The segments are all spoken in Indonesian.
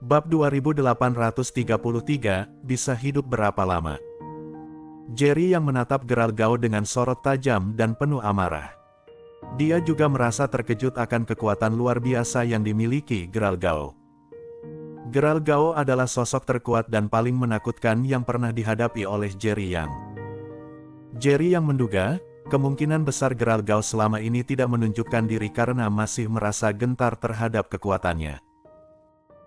Bab 2833, bisa hidup berapa lama? Jerry yang menatap Gerald Gao dengan sorot tajam dan penuh amarah. Dia juga merasa terkejut akan kekuatan luar biasa yang dimiliki Gerald Gao. Gerald Gao adalah sosok terkuat dan paling menakutkan yang pernah dihadapi oleh Jerry Yang. Jerry yang menduga, kemungkinan besar Gerald Gao selama ini tidak menunjukkan diri karena masih merasa gentar terhadap kekuatannya.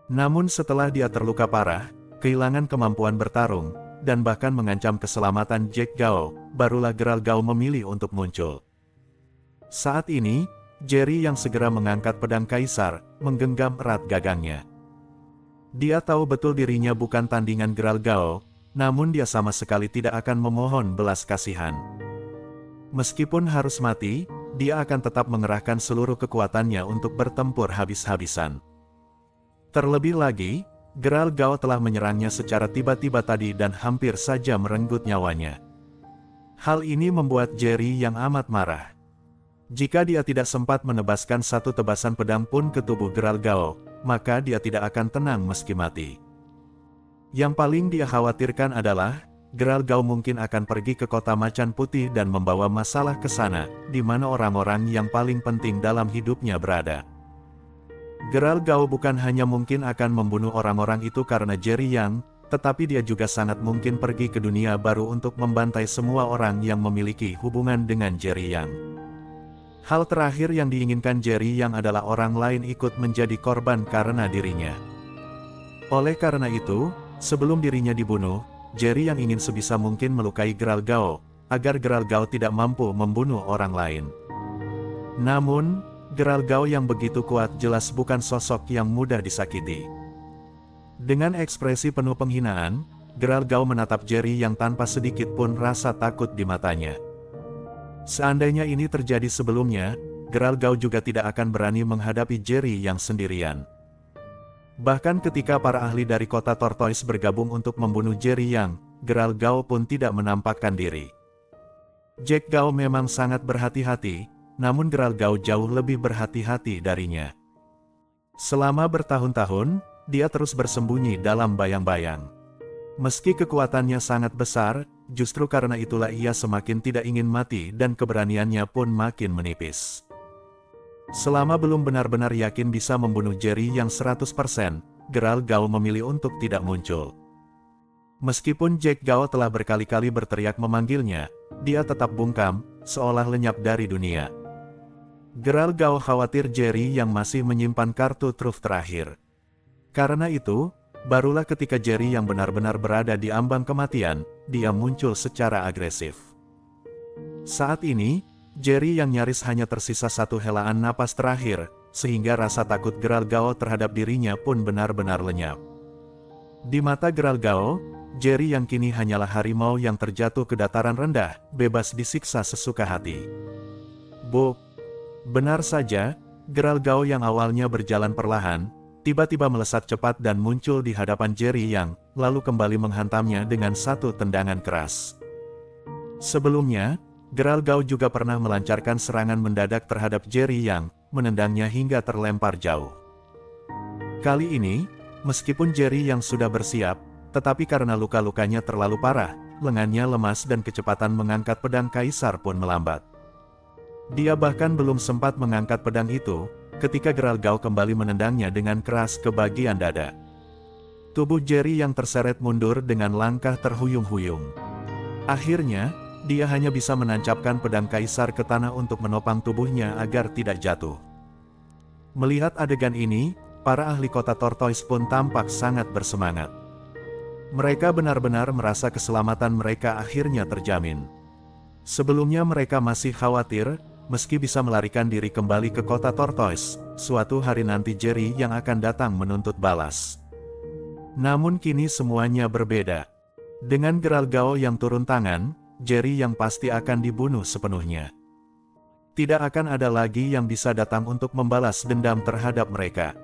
Namun setelah dia terluka parah, kehilangan kemampuan bertarung, dan bahkan mengancam keselamatan Jack Gao, barulah Gerald Gao memilih untuk muncul. Saat ini, Jerry yang segera mengangkat pedang kaisar, menggenggam erat gagangnya. Dia tahu betul dirinya bukan tandingan Gerald Gao, namun dia sama sekali tidak akan memohon belas kasihan. Meskipun harus mati, dia akan tetap mengerahkan seluruh kekuatannya untuk bertempur habis-habisan. Terlebih lagi, Gerald Gao telah menyerangnya secara tiba-tiba tadi dan hampir saja merenggut nyawanya. Hal ini membuat Jerry yang amat marah. Jika dia tidak sempat menebaskan satu tebasan pedang pun ke tubuh Gerald Gao, maka dia tidak akan tenang meski mati. Yang paling dia khawatirkan adalah, Gerald Gao mungkin akan pergi ke kota Macan Putih dan membawa masalah ke sana, di mana orang-orang yang paling penting dalam hidupnya berada. Gerald Gao bukan hanya mungkin akan membunuh orang-orang itu karena Jerry Yang, tetapi dia juga sangat mungkin pergi ke dunia baru untuk membantai semua orang yang memiliki hubungan dengan Jerry Yang. Hal terakhir yang diinginkan Jerry Yang adalah orang lain ikut menjadi korban karena dirinya. Oleh karena itu, sebelum dirinya dibunuh, Jerry Yang ingin sebisa mungkin melukai Gerald Gao, agar Gerald Gao tidak mampu membunuh orang lain. Namun, Gerald Gao yang begitu kuat jelas bukan sosok yang mudah disakiti. Dengan ekspresi penuh penghinaan, Gerald Gao menatap Jerry yang tanpa sedikit pun rasa takut di matanya. Seandainya ini terjadi sebelumnya, Gerald Gao juga tidak akan berani menghadapi Jerry yang sendirian. Bahkan ketika para ahli dari kota Tortoise bergabung untuk membunuh Jerry Yang, Gerald Gao pun tidak menampakkan diri. Jack Gao memang sangat berhati-hati, namun Gerald Gao jauh lebih berhati-hati darinya. Selama bertahun-tahun, dia terus bersembunyi dalam bayang-bayang. Meski kekuatannya sangat besar, justru karena itulah ia semakin tidak ingin mati dan keberaniannya pun makin menipis. Selama belum benar-benar yakin bisa membunuh Jerry yang 100%, Gerald Gao memilih untuk tidak muncul. Meskipun Jack Gao telah berkali-kali berteriak memanggilnya, dia tetap bungkam, seolah lenyap dari dunia. Gerald Gao khawatir Jerry yang masih menyimpan kartu truf terakhir. Karena itu, barulah ketika Jerry yang benar-benar berada di ambang kematian, dia muncul secara agresif. Saat ini, Jerry yang nyaris hanya tersisa satu helaan napas terakhir, sehingga rasa takut Gerald Gao terhadap dirinya pun benar-benar lenyap. Di mata Gerald Gao, Jerry yang kini hanyalah harimau yang terjatuh ke dataran rendah, bebas disiksa sesuka hati. Benar saja, Gerald Gao yang awalnya berjalan perlahan, tiba-tiba melesat cepat dan muncul di hadapan Jerry Yang, lalu kembali menghantamnya dengan satu tendangan keras. Sebelumnya, Gerald Gao juga pernah melancarkan serangan mendadak terhadap Jerry Yang, menendangnya hingga terlempar jauh. Kali ini, meskipun Jerry Yang sudah bersiap, tetapi karena luka-lukanya terlalu parah, lengannya lemas dan kecepatan mengangkat pedang kaisar pun melambat. Dia bahkan belum sempat mengangkat pedang itu, ketika Gerald Gao kembali menendangnya dengan keras ke bagian dada. Tubuh Jerry yang terseret mundur dengan langkah terhuyung-huyung. Akhirnya, dia hanya bisa menancapkan pedang kaisar ke tanah untuk menopang tubuhnya agar tidak jatuh. Melihat adegan ini, para ahli kota Tortoise pun tampak sangat bersemangat. Mereka benar-benar merasa keselamatan mereka akhirnya terjamin. Sebelumnya mereka masih khawatir, meski bisa melarikan diri kembali ke kota Tortoise, suatu hari nanti Jerry yang akan datang menuntut balas. Namun kini semuanya berbeda. Dengan Gerald Gao yang turun tangan, Jerry yang pasti akan dibunuh sepenuhnya. Tidak akan ada lagi yang bisa datang untuk membalas dendam terhadap mereka.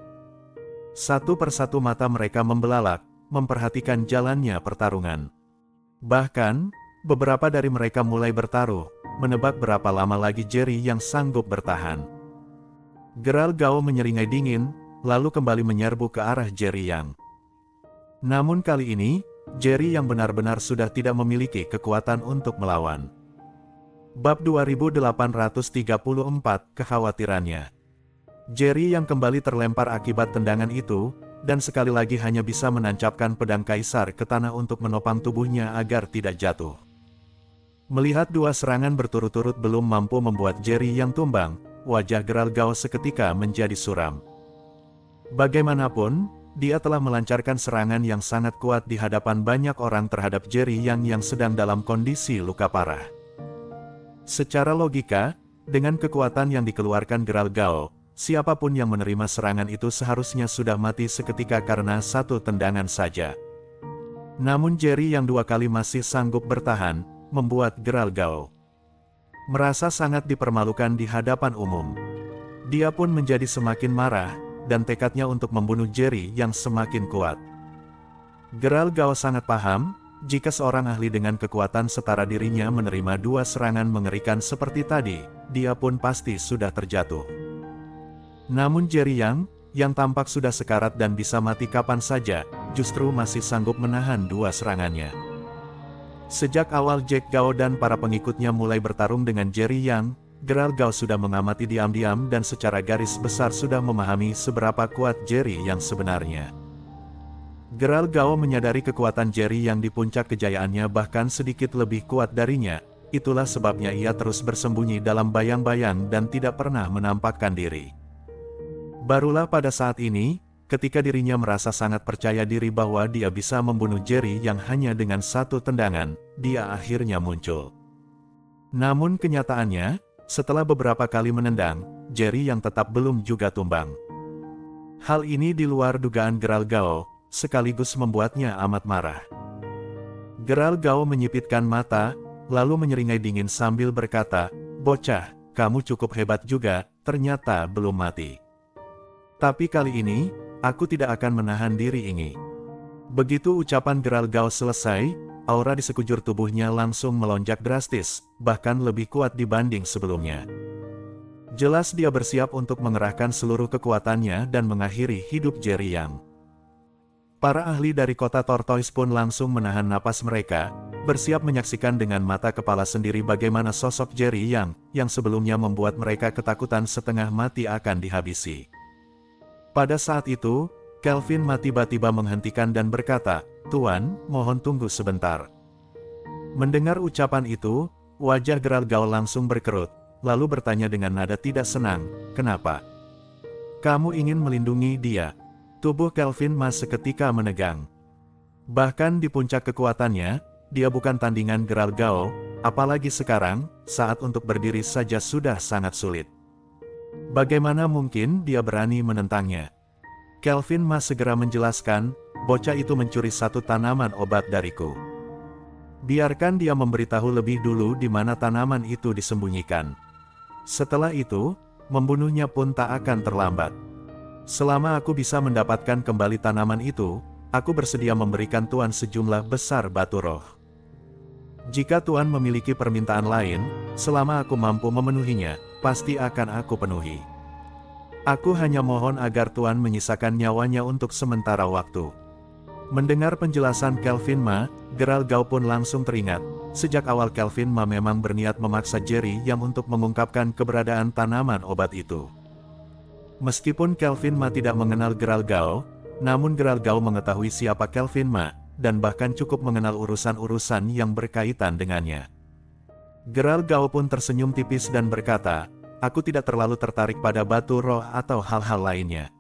Satu persatu mata mereka membelalak, memperhatikan jalannya pertarungan. Bahkan, beberapa dari mereka mulai bertaruh, menebak berapa lama lagi Jerry yang sanggup bertahan. Gerald Gao menyeringai dingin, lalu kembali menyerbu ke arah Jerry Yang. Namun kali ini, Jerry yang benar-benar sudah tidak memiliki kekuatan untuk melawan. Bab 2834, Kekhawatirannya. Jerry yang kembali terlempar akibat tendangan itu, dan sekali lagi hanya bisa menancapkan pedang kaisar ke tanah untuk menopang tubuhnya agar tidak jatuh. Melihat dua serangan berturut-turut belum mampu membuat Jerry yang tumbang, wajah Geralt Gao seketika menjadi suram. Bagaimanapun, dia telah melancarkan serangan yang sangat kuat di hadapan banyak orang terhadap Jerry yang sedang dalam kondisi luka parah. Secara logika, dengan kekuatan yang dikeluarkan Geralt Gao, siapapun yang menerima serangan itu seharusnya sudah mati seketika karena satu tendangan saja. Namun Jerry yang dua kali masih sanggup bertahan, membuat Geralt Gao merasa sangat dipermalukan di hadapan umum. Dia pun menjadi semakin marah, dan tekadnya untuk membunuh Jerry yang semakin kuat. Geralt Gao sangat paham, jika seorang ahli dengan kekuatan setara dirinya menerima dua serangan mengerikan seperti tadi, dia pun pasti sudah terjatuh. Namun Jerry yang tampak sudah sekarat dan bisa mati kapan saja, justru masih sanggup menahan dua serangannya. Sejak awal Jack Gao dan para pengikutnya mulai bertarung dengan Jerry Geralt Gao sudah mengamati diam-diam dan secara garis besar sudah memahami seberapa kuat Jerry yang sebenarnya. Geralt Gao menyadari kekuatan Jerry yang di puncak kejayaannya bahkan sedikit lebih kuat darinya, itulah sebabnya ia terus bersembunyi dalam bayang-bayang dan tidak pernah menampakkan diri. Barulah pada saat ini, ketika dirinya merasa sangat percaya diri bahwa dia bisa membunuh Jerry yang hanya dengan satu tendangan, dia akhirnya muncul. Namun kenyataannya, setelah beberapa kali menendang, Jerry yang tetap belum juga tumbang. Hal ini di luar dugaan Geralt Gao, sekaligus membuatnya amat marah. Geralt Gao menyipitkan mata, lalu menyeringai dingin sambil berkata, "Bocah, kamu cukup hebat juga, ternyata belum mati. Tapi kali ini, aku tidak akan menahan diri ini." Begitu ucapan Geralt Gao selesai, aura di sekujur tubuhnya langsung melonjak drastis, bahkan lebih kuat dibanding sebelumnya. Jelas dia bersiap untuk mengerahkan seluruh kekuatannya dan mengakhiri hidup Jerry Yang. Para ahli dari kota Tortoise pun langsung menahan napas mereka, bersiap menyaksikan dengan mata kepala sendiri bagaimana sosok Jerry yang sebelumnya membuat mereka ketakutan setengah mati akan dihabisi. Pada saat itu, Kelvin tiba-tiba menghentikan dan berkata, "Tuan, mohon tunggu sebentar." Mendengar ucapan itu, wajah Geralt Gao langsung berkerut, lalu bertanya dengan nada tidak senang, "Kenapa? Kamu ingin melindungi dia?" Tubuh Kelvin seketika menegang. Bahkan di puncak kekuatannya, dia bukan tandingan Geralt Gao, apalagi sekarang, saat untuk berdiri saja sudah sangat sulit. Bagaimana mungkin dia berani menentangnya? Kelvin segera menjelaskan, "Bocah itu mencuri satu tanaman obat dariku. Biarkan dia memberitahu lebih dulu di mana tanaman itu disembunyikan. Setelah itu, membunuhnya pun tak akan terlambat. Selama aku bisa mendapatkan kembali tanaman itu, aku bersedia memberikan Tuan sejumlah besar batu roh. Jika Tuan memiliki permintaan lain, selama aku mampu memenuhinya, pasti akan aku penuhi. Aku hanya mohon agar Tuan menyisakan nyawanya untuk sementara waktu." Mendengar penjelasan Kelvin Geralt Gao pun langsung teringat. Sejak awal Kelvin memang berniat memaksa Jerry yang untuk mengungkapkan keberadaan tanaman obat itu. Meskipun Kelvin tidak mengenal Geralt Gao, namun Geralt Gao mengetahui siapa Kelvin dan bahkan cukup mengenal urusan-urusan yang berkaitan dengannya. Geralt Gao pun tersenyum tipis dan berkata, "Aku tidak terlalu tertarik pada batu roh atau hal-hal lainnya.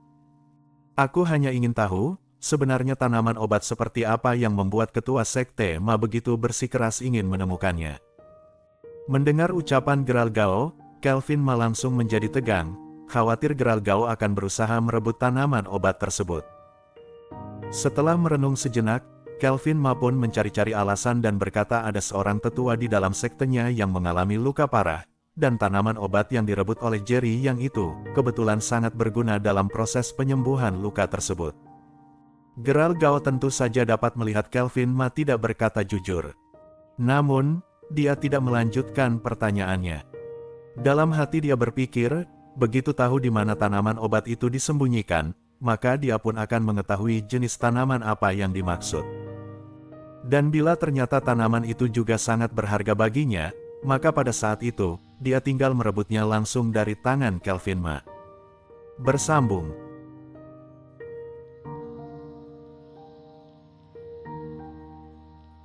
Aku hanya ingin tahu, sebenarnya tanaman obat seperti apa yang membuat ketua sekte begitu bersikeras ingin menemukannya." Mendengar ucapan Geralt Gao, Kelvin langsung menjadi tegang, khawatir Geralt Gao akan berusaha merebut tanaman obat tersebut. Setelah merenung sejenak, Kelvin pun mencari-cari alasan dan berkata ada seorang tetua di dalam sektenya yang mengalami luka parah, dan tanaman obat yang direbut oleh Jerry yang itu, kebetulan sangat berguna dalam proses penyembuhan luka tersebut. Geralt Gao tentu saja dapat melihat Kelvin tidak berkata jujur. Namun, dia tidak melanjutkan pertanyaannya. Dalam hati dia berpikir, begitu tahu di mana tanaman obat itu disembunyikan, maka dia pun akan mengetahui jenis tanaman apa yang dimaksud. Dan bila ternyata tanaman itu juga sangat berharga baginya, maka pada saat itu, dia tinggal merebutnya langsung dari tangan Kelvin Ma. Bersambung.